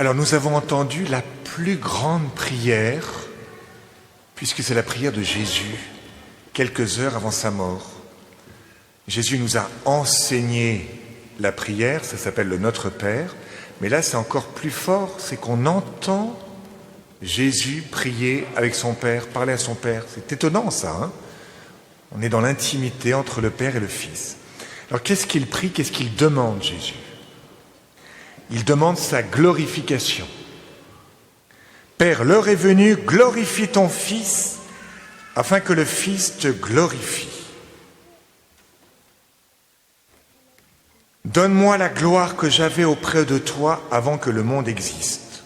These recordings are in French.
Alors nous avons entendu la plus grande prière, puisque c'est la prière de Jésus, quelques heures avant sa mort. Jésus nous a enseigné la prière, ça s'appelle le Notre Père, mais là c'est encore plus fort, c'est qu'on entend Jésus prier avec son Père, parler à son Père. C'est étonnant ça, hein? On est dans l'intimité entre le Père et le Fils. Alors qu'est-ce qu'il prie, qu'est-ce qu'il demande, Jésus? Il demande sa glorification. Père, l'heure est venue, glorifie ton Fils, afin que le Fils te glorifie. Donne-moi la gloire que j'avais auprès de toi avant que le monde existe.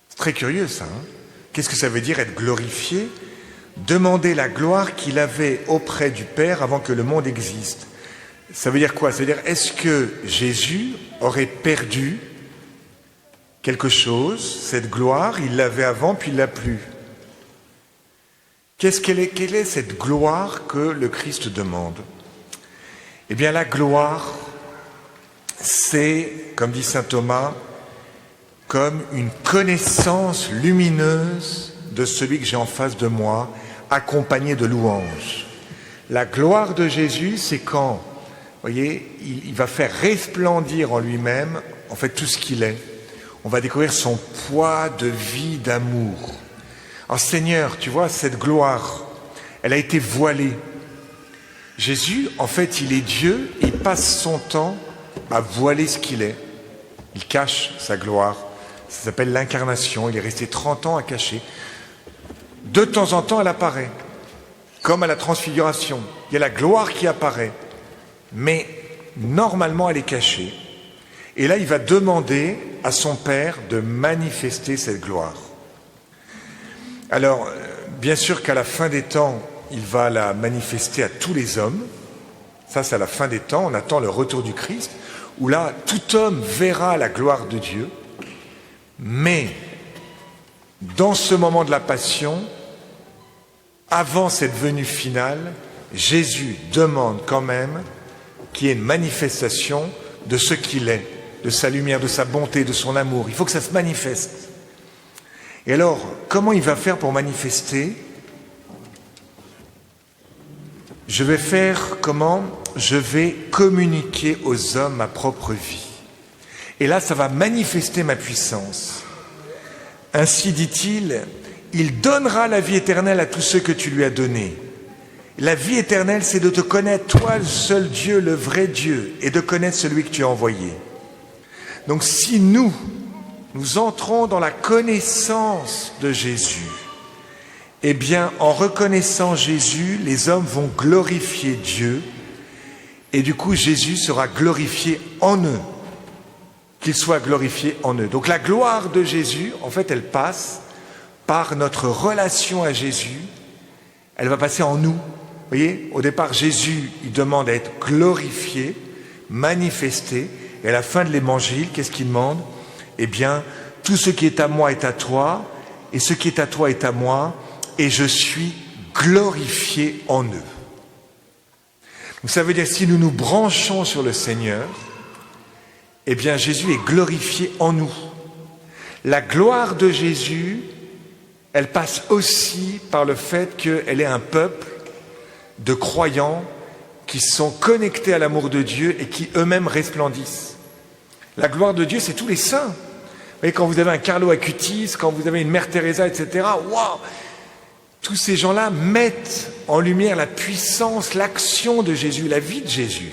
C'est très curieux ça, hein? Qu'est-ce que ça veut dire être glorifié? Demander la gloire qu'il avait auprès du Père avant que le monde existe. Ça veut dire quoi? Ça veut dire, est-ce que Jésus aurait perdu quelque chose, cette gloire? Il l'avait avant, puis il l'a plus. Quelle est cette gloire que le Christ demande? Eh bien, la gloire, c'est, comme dit saint Thomas, comme une connaissance lumineuse de celui que j'ai en face de moi, accompagnée de louanges. La gloire de Jésus, c'est quand, vous voyez, il va faire resplendir en lui-même, en fait, tout ce qu'il est. On va découvrir son poids de vie, d'amour. Alors Seigneur, tu vois, cette gloire, elle a été voilée. Jésus, en fait, il est Dieu, il passe son temps à voiler ce qu'il est. Il cache sa gloire. Ça s'appelle l'incarnation. Il est resté 30 ans à cacher. De temps en temps, elle apparaît, comme à la transfiguration. Il y a la gloire qui apparaît, mais normalement, elle est cachée. Et là, il va demander à son Père de manifester cette gloire. Alors, bien sûr qu'à la fin des temps, il va la manifester à tous les hommes. Ça, c'est à la fin des temps. On attend le retour du Christ, où là, tout homme verra la gloire de Dieu. Mais, dans ce moment de la passion, avant cette venue finale, Jésus demande quand même qu'il y ait une manifestation de ce qu'il est, de sa lumière, de sa bonté, de son amour. Il faut que ça se manifeste. Et alors, comment il va faire pour manifester? Je vais faire comment? Je vais communiquer aux hommes ma propre vie. Et là, ça va manifester ma puissance. Ainsi dit-il, il donnera la vie éternelle à tous ceux que tu lui as donnés. La vie éternelle, c'est de te connaître, toi, le seul Dieu, le vrai Dieu, et de connaître celui que tu as envoyé. Donc si nous entrons dans la connaissance de Jésus, eh bien, en reconnaissant Jésus, les hommes vont glorifier Dieu, et du coup, Jésus sera glorifié en eux, qu'il soit glorifié en eux. Donc la gloire de Jésus, en fait, elle passe par notre relation à Jésus, elle va passer en nous. Vous voyez, au départ, Jésus, il demande à être glorifié, manifesté, et à la fin de l'évangile, qu'est-ce qu'il demande? Eh bien, tout ce qui est à moi est à toi, et ce qui est à toi est à moi, et je suis glorifié en eux. Donc ça veut dire, si nous nous branchons sur le Seigneur, eh bien, Jésus est glorifié en nous. La gloire de Jésus, elle passe aussi par le fait qu'elle est un peuple de croyants qui sont connectés à l'amour de Dieu et qui eux-mêmes resplendissent. La gloire de Dieu, c'est tous les saints. Vous voyez, quand vous avez un Carlo Acutis, quand vous avez une Mère Teresa, etc., waouh, tous ces gens-là mettent en lumière la puissance, l'action de Jésus, la vie de Jésus.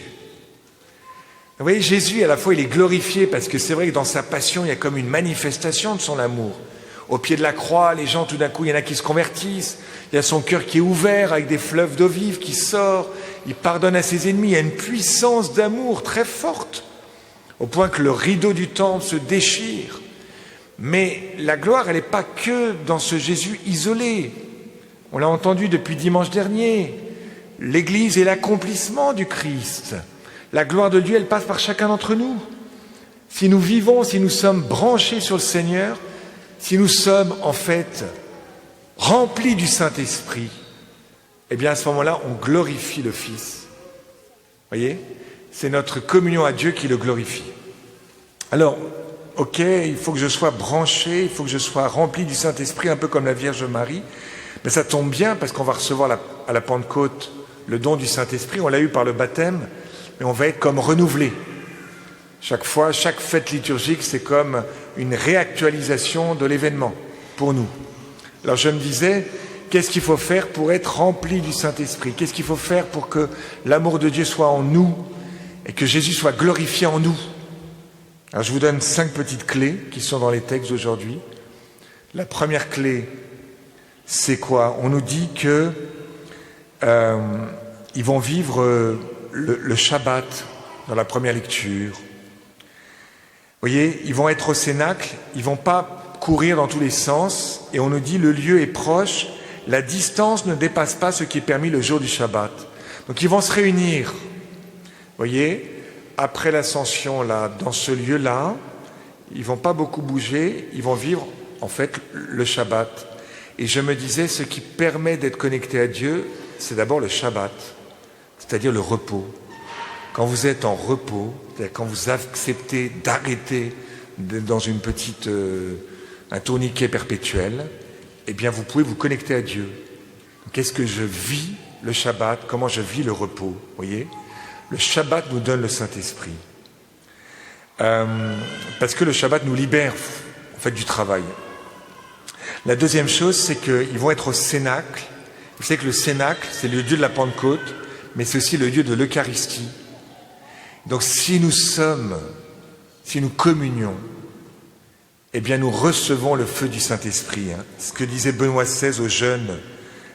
Vous voyez, Jésus, à la fois, il est glorifié parce que c'est vrai que dans sa passion, il y a comme une manifestation de son amour. Au pied de la croix, les gens, tout d'un coup, il y en a qui se convertissent. Il y a son cœur qui est ouvert avec des fleuves d'eau vive qui sortent. Il pardonne à ses ennemis. Il y a une puissance d'amour très forte, au point que le rideau du temple se déchire. Mais la gloire, elle n'est pas que dans ce Jésus isolé. On l'a entendu depuis dimanche dernier. L'Église est l'accomplissement du Christ. La gloire de Dieu, elle passe par chacun d'entre nous. Si nous vivons, si nous sommes branchés sur le Seigneur, si nous sommes en fait remplis du Saint-Esprit, eh bien à ce moment-là, on glorifie le Fils. Voyez, c'est notre communion à Dieu qui le glorifie. Alors, ok, il faut que je sois branché, il faut que je sois rempli du Saint-Esprit, un peu comme la Vierge Marie. Mais ça tombe bien parce qu'on va recevoir à la Pentecôte le don du Saint-Esprit. On l'a eu par le baptême, mais on va être comme renouvelé. Chaque fois, chaque fête liturgique, c'est comme une réactualisation de l'événement pour nous. Alors je me disais, qu'est-ce qu'il faut faire pour être rempli du Saint-Esprit? Qu'est-ce qu'il faut faire pour que l'amour de Dieu soit en nous et que Jésus soit glorifié en nous? Alors je vous donne 5 petites clés qui sont dans les textes d'aujourd'hui. La première clé, c'est quoi? On nous dit que ils vont vivre le Shabbat dans la première lecture. Vous voyez, ils vont être au cénacle, ils ne vont pas courir dans tous les sens, et on nous dit le lieu est proche, la distance ne dépasse pas ce qui est permis le jour du Shabbat. Donc ils vont se réunir, vous voyez, après l'ascension là, dans ce lieu-là, ils ne vont pas beaucoup bouger, ils vont vivre en fait le Shabbat. Et je me disais, ce qui permet d'être connecté à Dieu, c'est d'abord le Shabbat, c'est-à-dire le repos. Quand vous êtes en repos, c'est-à-dire quand vous acceptez d'arrêter dans une petite, un tourniquet perpétuel, eh bien vous pouvez vous connecter à Dieu. Qu'est-ce que je vis le Shabbat? Comment je vis le repos? Vous voyez, le Shabbat nous donne le Saint-Esprit. Parce que le Shabbat nous libère en fait du travail. La deuxième chose, c'est qu'ils vont être au Cénacle. Vous savez que le Cénacle, c'est le lieu de la Pentecôte, mais c'est aussi le lieu de l'Eucharistie. Donc si nous communions, eh bien nous recevons le feu du Saint-Esprit. Ce que disait Benoît XVI aux jeunes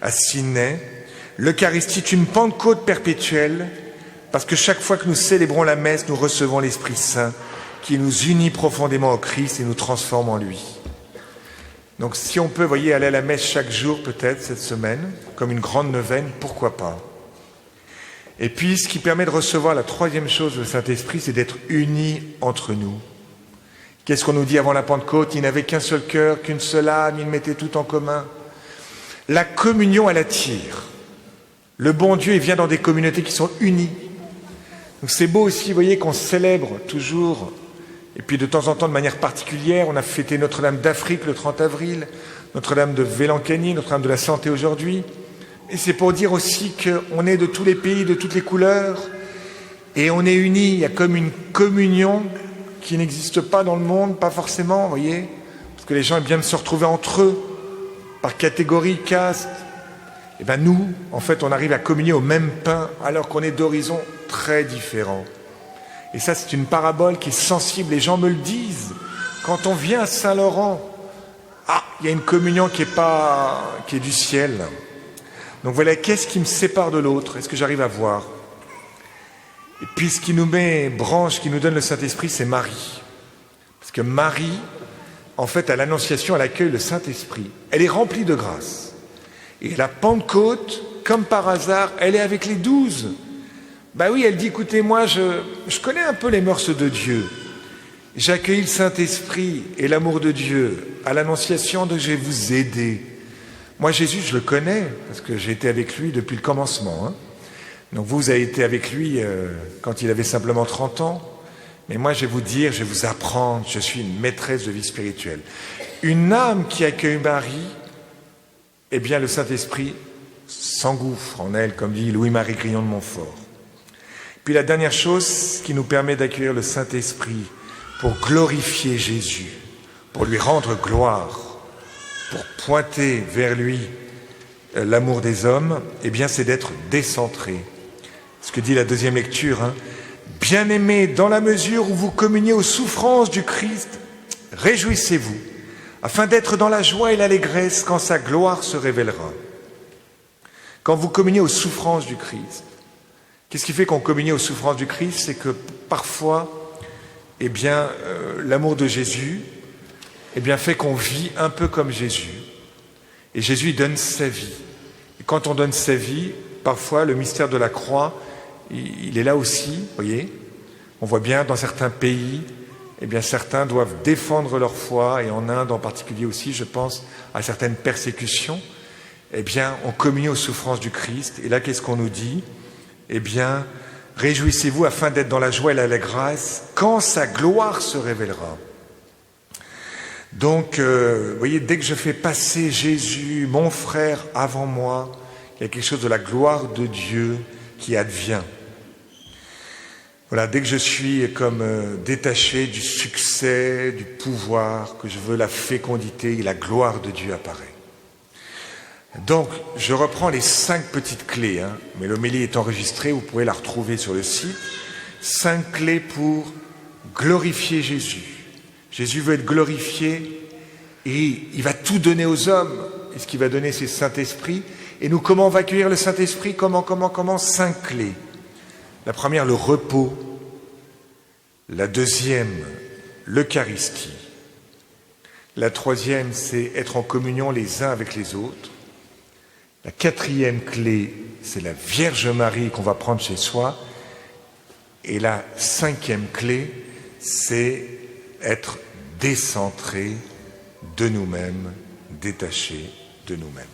à Sydney, l'Eucharistie est une Pentecôte perpétuelle, parce que chaque fois que nous célébrons la messe, nous recevons l'Esprit Saint qui nous unit profondément au Christ et nous transforme en lui. Donc si on peut, voyez, aller à la messe chaque jour peut-être cette semaine, comme une grande neuvaine, pourquoi pas? Et puis ce qui permet de recevoir la troisième chose du Saint-Esprit, c'est d'être unis entre nous. Qu'est-ce qu'on nous dit avant la Pentecôte? Ils n'avaient qu'un seul cœur, qu'une seule âme, ils mettaient tout en commun. La communion, elle attire. Le bon Dieu, il vient dans des communautés qui sont unies. Donc c'est beau aussi, vous voyez, qu'on célèbre toujours. Et puis de temps en temps, de manière particulière, on a fêté Notre-Dame d'Afrique le 30 avril, Notre-Dame de Vélankani, Notre-Dame de la Santé aujourd'hui. Et c'est pour dire aussi qu'on est de tous les pays, de toutes les couleurs, et on est unis. Il y a comme une communion qui n'existe pas dans le monde, pas forcément, vous voyez, parce que les gens aiment bien se retrouver entre eux, par catégorie, caste. Et bien nous, en fait, on arrive à communier au même pain, alors qu'on est d'horizons très différents. Et ça, c'est une parabole qui est sensible. Les gens me le disent. Quand on vient à Saint-Laurent, il y a une communion qui est du ciel. Donc voilà, qu'est-ce qui me sépare de l'autre? Est-ce que j'arrive à voir? Et puis ce qui nous branche, qui nous donne le Saint-Esprit, c'est Marie. Parce que Marie, en fait, à l'Annonciation, elle accueille le Saint-Esprit. Elle est remplie de grâce. Et la Pentecôte, comme par hasard, elle est avec les 12. Ben oui, elle dit, écoutez, moi, je connais un peu les mœurs de Dieu. J'ai accueilli le Saint-Esprit et l'amour de Dieu à l'Annonciation, donc je vais vous aider. Moi, Jésus, je le connais, parce que j'ai été avec lui depuis le commencement. Donc vous avez été avec lui quand il avait simplement 30 ans. Mais moi, je vais vous dire, je vais vous apprendre, je suis une maîtresse de vie spirituelle. Une âme qui accueille Marie, eh bien, le Saint-Esprit s'engouffre en elle, comme dit Louis-Marie Grillon de Montfort. Puis la dernière chose qui nous permet d'accueillir le Saint-Esprit pour glorifier Jésus, pour lui rendre gloire, pour pointer vers lui l'amour des hommes, eh bien c'est d'être décentré. Ce que dit la deuxième lecture, bien-aimés, dans la mesure où vous communiez aux souffrances du Christ, réjouissez-vous, afin d'être dans la joie et l'allégresse quand sa gloire se révélera. Quand vous communiez aux souffrances du Christ, qu'est-ce qui fait qu'on communie aux souffrances du Christ? C'est que parfois, eh bien, l'amour de Jésus, eh bien, fait qu'on vit un peu comme Jésus. Et Jésus donne sa vie. Et quand on donne sa vie, parfois, le mystère de la croix, il est là aussi, vous voyez. On voit bien dans certains pays, eh bien, certains doivent défendre leur foi, et en Inde en particulier aussi, je pense à certaines persécutions. Eh bien, on communie aux souffrances du Christ. Et là, qu'est-ce qu'on nous dit? Eh bien, réjouissez-vous afin d'être dans la joie et la grâce quand sa gloire se révélera. Donc, vous voyez, dès que je fais passer Jésus, mon frère, avant moi, il y a quelque chose de la gloire de Dieu qui advient. Voilà, dès que je suis comme détaché du succès, du pouvoir, que je veux la fécondité, la gloire de Dieu apparaît. Donc, je reprends les 5 petites clés, mais l'homélie est enregistrée, vous pouvez la retrouver sur le site. 5 clés pour glorifier Jésus. Jésus veut être glorifié et il va tout donner aux hommes. Et ce qu'il va donner, c'est le Saint-Esprit. Et nous, comment on va accueillir le Saint-Esprit? Comment 5 clés. La première, le repos. La deuxième, l'Eucharistie. La troisième, c'est être en communion les uns avec les autres. La 4e clé, c'est la Vierge Marie qu'on va prendre chez soi. Et la 5e clé, c'est être décentré de nous-mêmes, détaché de nous-mêmes.